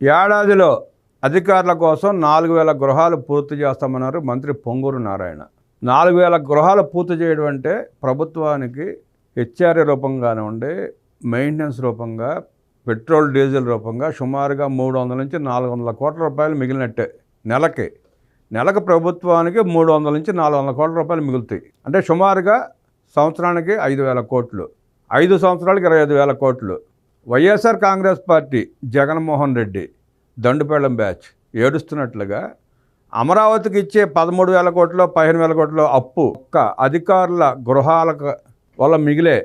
ఏడాదిలో అధికారుల కోసం 4,000 గృహాలు పూర్తి చేస్తామన్నారు మంత్రి పొంగూరు నారాయణ. 4,000 గృహాలు పూర్తి చేయడం అంటే ప్రభుత్వానికి హెచ్ఆర్ఏ రూపంగా ఉండి మెయింటెనెన్స్ రూపంగా పెట్రోల్ డీజిల్ రూపంగా సుమారుగా 300 నుంచి 400 కోట్ల రూపాయలు మిగిలినట్టే. నెలకు ప్రభుత్వానికి 300 నుంచి 400 కోట్ల రూపాయలు మిగులుతాయి. అంటే సుమారుగా సంవత్సరానికి 5,000 కోట్లు, 5 సంవత్సరాలకి 25,000 కోట్లు. వైఎస్ఆర్ కాంగ్రెస్ పార్టీ జగన్మోహన్ రెడ్డి దండుపేళం బ్యాచ్ ఏడుస్తున్నట్లుగా అమరావతికి ఇచ్చే 13,000 కోట్లు 15,000 కోట్లు అప్పు ఒక్క అధికారుల గృహాల వల్ల మిగిలే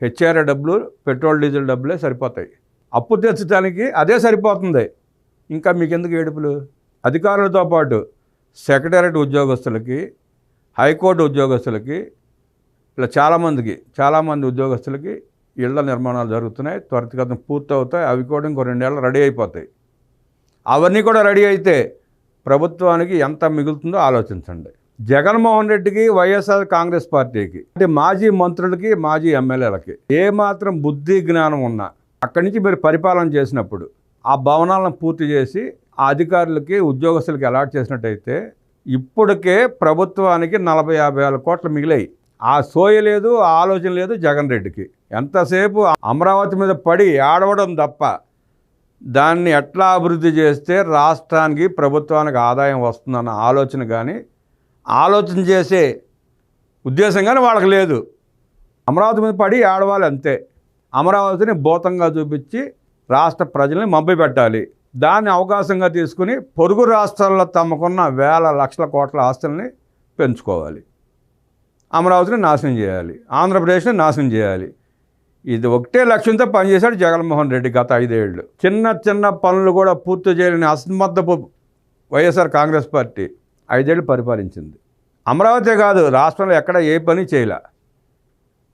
హెచ్ఆర్ఏ డబ్బులు, పెట్రోల్ డీజిల్ డబ్బులే సరిపోతాయి. అప్పు తెచ్చడానికి అదే సరిపోతుంది. ఇంకా మీకెందుకు ఏడుపులు? అధికారులతో పాటు సెక్రటేరియట్ ఉద్యోగస్తులకి, హైకోర్టు ఉద్యోగస్తులకి, ఇలా చాలామంది ఉద్యోగస్తులకి ఇళ్ల నిర్మాణాలు జరుగుతున్నాయి. త్వరితగతిన పూర్తవుతాయి. అవి కూడా ఇంకో 2 ఏళ్ళు రెడీ అయిపోతాయి. అవన్నీ కూడా రెడీ అయితే ప్రభుత్వానికి ఎంత మిగులుతుందో ఆలోచించండి. జగన్మోహన్ రెడ్డికి, వైఎస్ఆర్ కాంగ్రెస్ పార్టీకి, అంటే మాజీ మంత్రులకి, మాజీ ఎమ్మెల్యేలకి ఏమాత్రం బుద్ధి జ్ఞానం ఉన్నా అక్కడి నుంచి మీరు పరిపాలన చేసినప్పుడు ఆ భవనాలను పూర్తి చేసి ఆ అధికారులకి, ఉద్యోగస్తులకి అలాట్ చేసినట్టయితే ఇప్పటికే ప్రభుత్వానికి 40-50 వేల కోట్లు మిగిలాయి. ఆ సోయ లేదు, ఆ ఆలోచన లేదు జగన్ రెడ్డికి. ఎంతసేపు అమరావతి మీద పడి ఆడవడం తప్ప దాన్ని ఎట్లా అభివృద్ధి చేస్తే రాష్ట్రానికి, ప్రభుత్వానికి ఆదాయం వస్తుందన్న ఆలోచన కానీ, ఆలోచన చేసే ఉద్దేశం కానీ వాళ్ళకి లేదు. అమరావతి మీద పడి ఆడవాలి అంతే. అమరావతిని భూతంగా చూపించి రాష్ట్ర ప్రజల్ని మభ్యపెట్టాలి. దాన్ని అవకాశంగా తీసుకుని పొరుగు రాష్ట్రాల్లో తమకున్న వేల లక్షల కోట్ల ఆస్తుల్ని పెంచుకోవాలి. అమరావతిని నాశనం చేయాలి, ఆంధ్రప్రదేశ్ని నాశనం చేయాలి. ఇది ఒకటే లక్ష్యంతో పనిచేశాడు జగన్మోహన్ రెడ్డి గత 5 ఏళ్ళు. చిన్న పనులు కూడా పూర్తి చేయలేని అసమర్థపు వైఎస్ఆర్ కాంగ్రెస్ పార్టీ 5 ఏళ్ళు పరిపాలించింది. అమరావతి కాదు, రాష్ట్రంలో ఎక్కడ ఏ పని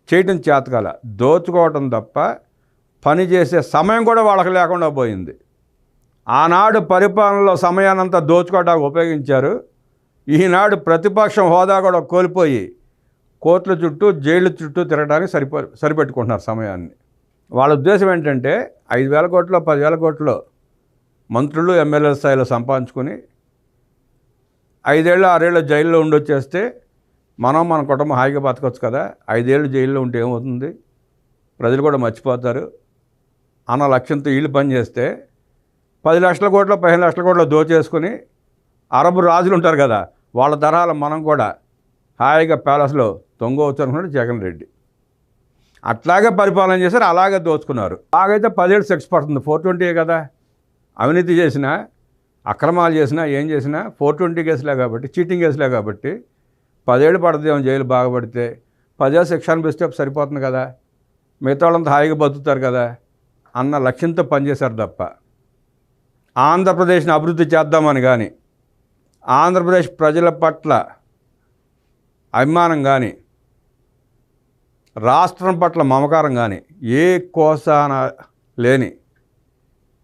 చేయటం చేతకాల. దోచుకోవటం తప్ప పని చేసే సమయం కూడా వాళ్ళకి లేకుండా పోయింది. ఆనాడు పరిపాలనలో సమయాన్నంతా దోచుకోవడానికి ఉపయోగించారు. ఈనాడు ప్రతిపక్షం హోదా కూడా కోల్పోయి కోర్టుల చుట్టూ, జైళ్ళ చుట్టూ తిరగడానికి సరిపెట్టుకుంటున్నారు సమయాన్ని. వాళ్ళ ఉద్దేశం ఏంటంటే 5,000 కోట్లు 10,000 కోట్లు మంత్రులు, ఎమ్మెల్యేల స్థాయిలో సంపాదించుకొని 5 ఏళ్ళు 6 ఏళ్ళు జైల్లో ఉండొచ్చేస్తే మన కుటుంబం హాయిగా బతకొచ్చు కదా. 5 ఏళ్ళు జైల్లో ఉంటే ఏమవుతుంది, ప్రజలు కూడా మర్చిపోతారు అన్న లక్ష్యంతో వీళ్ళు పనిచేస్తే 10 లక్షల కోట్లు 15 లక్షల కోట్లు దోచేసుకుని అరబు రాజులు ఉంటారు కదా, వాళ్ళ తరహాలు మనం కూడా హాయిగా ప్యాలెస్లో తొంగవచ్చు అనుకున్నాడు జగన్ రెడ్డి. అట్లాగే పరిపాలన చేశారు, అలాగే దోచుకున్నారు. బాగైతే 10 ఏళ్ళు శిక్ష పడుతుంది. 420 కదా. అవినీతి చేసినా, అక్రమాలు చేసినా, ఏం చేసినా 420 కేసులే కాబట్టి, చీటింగ్ కేసులే కాబట్టి 10 ఏళ్ళు పడుతుందేమో జైలు బాగుపడితే. 10 ఏళ్ళు శిక్ష అనిపిస్తే సరిపోతుంది కదా, మిగతా వాళ్ళంతా హాయిగా బతుకుతారు కదా అన్న లక్ష్యంతో పనిచేశారు తప్ప ఆంధ్రప్రదేశ్ని అభివృద్ధి చేద్దామని కానీ, ఆంధ్రప్రదేశ్ ప్రజల పట్ల అభిమానం కానీ, రాష్ట్రం పట్ల మమకారం కానీ ఏ కోసాన లేని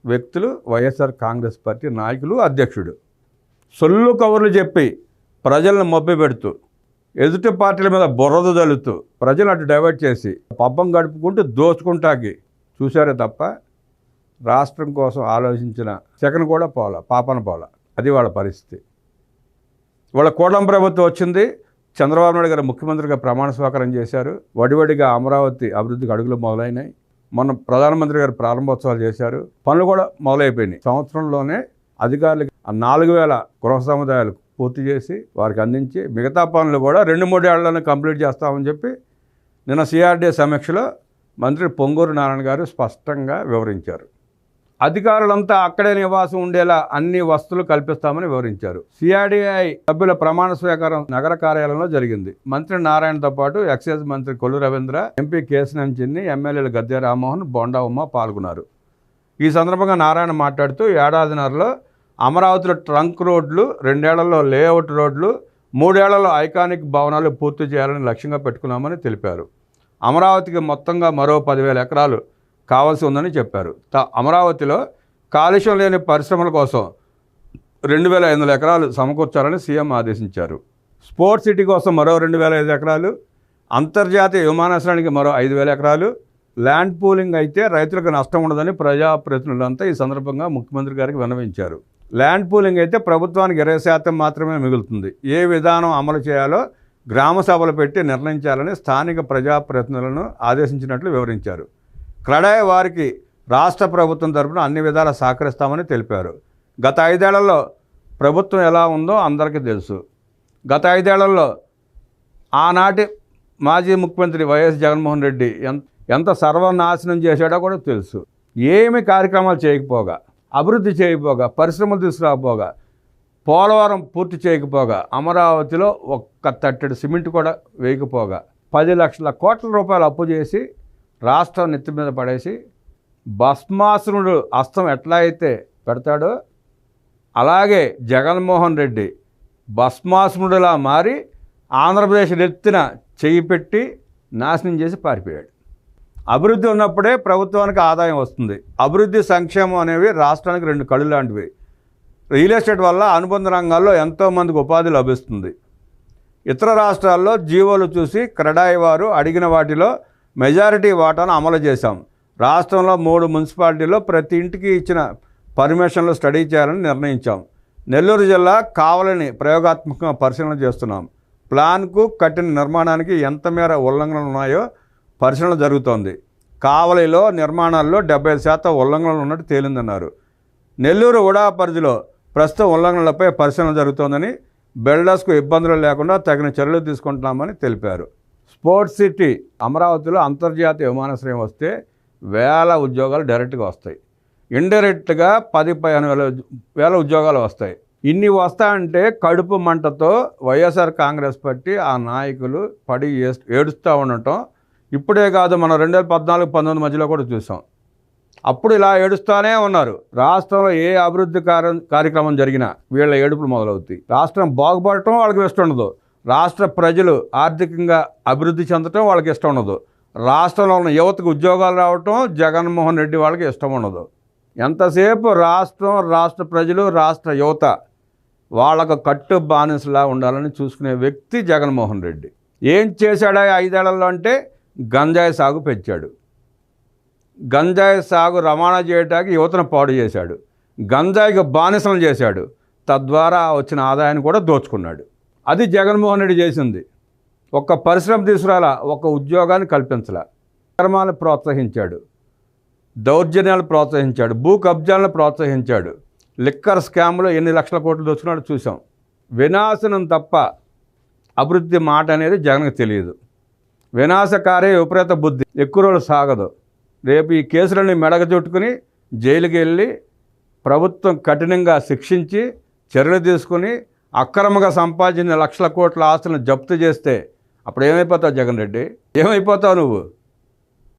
వ్యక్తులు వైఎస్ఆర్ కాంగ్రెస్ పార్టీ నాయకులు, అధ్యక్షుడు. సొల్లు కవర్లు చెప్పి ప్రజలను మభ్యపెడుతూ, ఎదుటి పార్టీల మీద బురద జల్లుతూ ప్రజలు అటు డైవర్ట్ చేసి పబ్బం గడుపుకుంటూ దోచుకుంటాకి చూశారే తప్ప రాష్ట్రం కోసం ఆలోచించిన సెకండ్ కూడా పాపన పోలా. అది వాళ్ళ పరిస్థితి. వాళ్ళ కూటమి ప్రభుత్వం వచ్చింది, చంద్రబాబు నాయుడు గారు ముఖ్యమంత్రిగా ప్రమాణ స్వీకారం చేశారు. వడివడిగా అమరావతి అభివృద్ధికి అడుగులు మొదలైనాయి. మొన్న ప్రధానమంత్రి గారు ప్రారంభోత్సవాలు చేశారు. పనులు కూడా మొదలైపోయినాయి. సంవత్సరంలోనే అధికారులకి 4,000 గృహ సముదాయాలు పూర్తి చేసి వారికి అందించి మిగతా పనులు కూడా 2-3 ఏళ్లలోనే కంప్లీట్ చేస్తామని చెప్పి నిన్న సిఆర్డీఏ సమీక్షలో మంత్రి పొంగూరు నారాయణ గారు స్పష్టంగా వివరించారు. అధికారులంతా అక్కడే నివాసం ఉండేలా అన్ని వసతులు కల్పిస్తామని వివరించారు. సిఆర్డీఐ సభ్యుల ప్రమాణ స్వీకారం నగర కార్యాలయంలో జరిగింది. మంత్రి నారాయణతో పాటు ఎక్సైజ్ మంత్రి కొల్లు రవీంద్ర, ఎంపీ కేశినేని చిన్ని, ఎమ్మెల్యేలు గద్దె రామ్మోహన్, బొండా ఉమ్మ పాల్గొన్నారు. ఈ సందర్భంగా నారాయణ మాట్లాడుతూ ఏడాదిన్నరలో అమరావతిలో ట్రంక్ రోడ్లు, 2 ఏళ్లలో లేఅవుట్ రోడ్లు, 3 ఏళ్లలో ఐకానిక్ భవనాలు పూర్తి చేయాలని లక్ష్యంగా పెట్టుకున్నామని తెలిపారు. అమరావతికి మొత్తంగా మరో 10,000 ఎకరాలు కావాల్సి ఉందని చెప్పారు. అమరావతిలో కాలుష్యం లేని పరిశ్రమల కోసం 2,500 ఎకరాలు సమకూర్చాలని సీఎం ఆదేశించారు. స్పోర్ట్స్ సిటీ కోసం మరో 2,500 ఎకరాలు, అంతర్జాతీయ విమానాశ్రయానికి మరో 5,000 ఎకరాలు, ల్యాండ్ పూలింగ్ అయితే రైతులకు నష్టం ఉండదని ప్రజాప్రతినిధులంతా ఈ సందర్భంగా ముఖ్యమంత్రి గారికి విన్నవించారు. ల్యాండ్ పూలింగ్ అయితే ప్రభుత్వానికి 20% మాత్రమే మిగులుతుంది. ఏ విధానం అమలు చేయాలో గ్రామ సభలు పెట్టి నిర్ణయించాలని స్థానిక ప్రజాప్రతినిధులను ఆదేశించినట్లు వివరించారు. క్రడాయి వారికి రాష్ట్ర ప్రభుత్వం తరపున అన్ని విధాలా సహకరిస్తామని తెలిపారు. గత 5 ఏళ్లలో ప్రభుత్వం ఎలా ఉందో అందరికీ తెలుసు. గత 5 ఏళ్లలో ఆనాటి మాజీ ముఖ్యమంత్రి వైఎస్ జగన్మోహన్ రెడ్డి ఎంత సర్వనాశనం చేశాడో కూడా తెలుసు. ఏమి కార్యక్రమాలు చేయకపోగా, అభివృద్ధి చేయకపోగా, పరిశ్రమలు తీసుకురాకపోగా, పోలవరం పూర్తి చేయకపోగా, అమరావతిలో ఒక్క తట్టెడు సిమెంట్ కూడా వేయకపోగా 10 లక్షల కోట్ల రూపాయలు అప్పు చేసి రాష్ట్రం నెత్తి మీద పడేసి భస్మాసురుడు అస్తం ఎట్లా అయితే పెడతాడో అలాగే జగన్మోహన్ రెడ్డి భస్మాసురుడిలా మారి ఆంధ్రప్రదేశ్ నెత్తిన చెయ్యి పెట్టి నాశనం చేసి పారిపోయాడు. అభివృద్ధి ఉన్నప్పుడే ప్రభుత్వానికి ఆదాయం వస్తుంది. అభివృద్ధి, సంక్షేమం అనేవి రాష్ట్రానికి 2 కళ్ళు లాంటివి. రియల్ ఎస్టేట్ వల్ల అనుబంధ రంగాల్లో ఎంతోమందికి ఉపాధి లభిస్తుంది. ఇతర రాష్ట్రాల్లో జీవోలు చూసి క్రడాయి వారు అడిగిన వాటిలో మెజారిటీ వాటాను అమలు చేశాం. రాష్ట్రంలో 3 మున్సిపాలిటీల్లో ప్రతి ఇంటికి ఇచ్చిన పర్మిషన్లు స్టడీ చేయాలని నిర్ణయించాం. నెల్లూరు జిల్లా కావలిని ప్రయోగాత్మకంగా పరిశీలన చేస్తున్నాం. ప్లాన్కు కట్టిన నిర్మాణానికి ఎంత మేర ఉల్లంఘనలు ఉన్నాయో పరిశీలన జరుగుతోంది. కావలిలో నిర్మాణాల్లో 70% ఉల్లంఘనలు ఉన్నట్టు తేలిందన్నారు. నెల్లూరు ఉడా పరిధిలో ప్రస్తుతం ఉల్లంఘనలపై పరిశీలన జరుగుతోందని, బిల్డర్స్కు ఇబ్బందులు లేకుండా తగిన చర్యలు తీసుకుంటున్నామని తెలిపారు. స్పోర్ట్స్ సిటీ అమరావతిలో అంతర్జాతీయ విమానాశ్రయం వస్తే వేల ఉద్యోగాలు డైరెక్ట్గా వస్తాయి. ఇండైరెక్ట్గా 10-15 ఉద్యోగాలు వస్తాయి. ఇన్ని వస్తాయంటే కడుపు మంటతో వైఎస్ఆర్ కాంగ్రెస్ పార్టీ ఆ నాయకులు పడి ఏడుస్తూ ఉండటం ఇప్పుడే కాదు, మనం 2014-19 మధ్యలో కూడా చూసాం. అప్పుడు ఇలా ఏడుస్తూనే ఉన్నారు. రాష్ట్రంలో ఏ అభివృద్ధి కార్యక్రమం జరిగినా వీళ్ళ ఏడుపులు మొదలవుతాయి. రాష్ట్రం బాగుపడటం వాళ్ళకి ఇష్టం ఉండదు. రాష్ట్ర ప్రజలు ఆర్థికంగా అభివృద్ధి చెందటం వాళ్ళకి ఇష్టం ఉండదు. రాష్ట్రంలో ఉన్న యువతకు ఉద్యోగాలు రావటం జగన్మోహన్ రెడ్డి వాళ్ళకి ఇష్టం ఉండదు. ఎంతసేపు రాష్ట్ర ప్రజలు, రాష్ట్ర యువత వాళ్ళకు కట్టు బానిసలా ఉండాలని చూసుకునే వ్యక్తి జగన్మోహన్ రెడ్డి. ఏం చేశాడా 5 ఏళ్లలో అంటే గంజాయి సాగు పెంచాడు. గంజాయి సాగు రవాణా చేయడానికి యువతను పాడు చేశాడు. గంజాయికి బానిసలు చేశాడు. తద్వారా వచ్చిన ఆదాయాన్ని కూడా దోచుకున్నాడు. అది జగన్మోహన్ రెడ్డి చేసింది. ఒక్క పరిశ్రమ తీసుకురాలా, ఒక్క ఉద్యోగాన్ని కల్పించలా. అక్రమాలను ప్రోత్సహించాడు, దౌర్జన్యాలు ప్రోత్సహించాడు, భూ కబ్జాలను ప్రోత్సహించాడు. లిక్కర్ స్కామ్లో ఎన్ని లక్షల కోట్లు దోచుకున్నాడో చూసాం. వినాశనం తప్ప అభివృద్ధి మాట అనేది జగన్కి తెలియదు. వినాశకారే విపరీత బుద్ధి ఎక్కువ రోజులు సాగదు. రేపు ఈ కేసులన్నీ మెడగచుట్టుకుని జైలుకి వెళ్ళి ప్రభుత్వం కఠినంగా శిక్షించి చర్యలు తీసుకుని అక్రమంగా సంపాదించిన లక్షల కోట్ల ఆస్తులను జప్తు చేస్తే అప్పుడు ఏమైపోతావు జగన్ రెడ్డి? ఏమైపోతావు నువ్వు?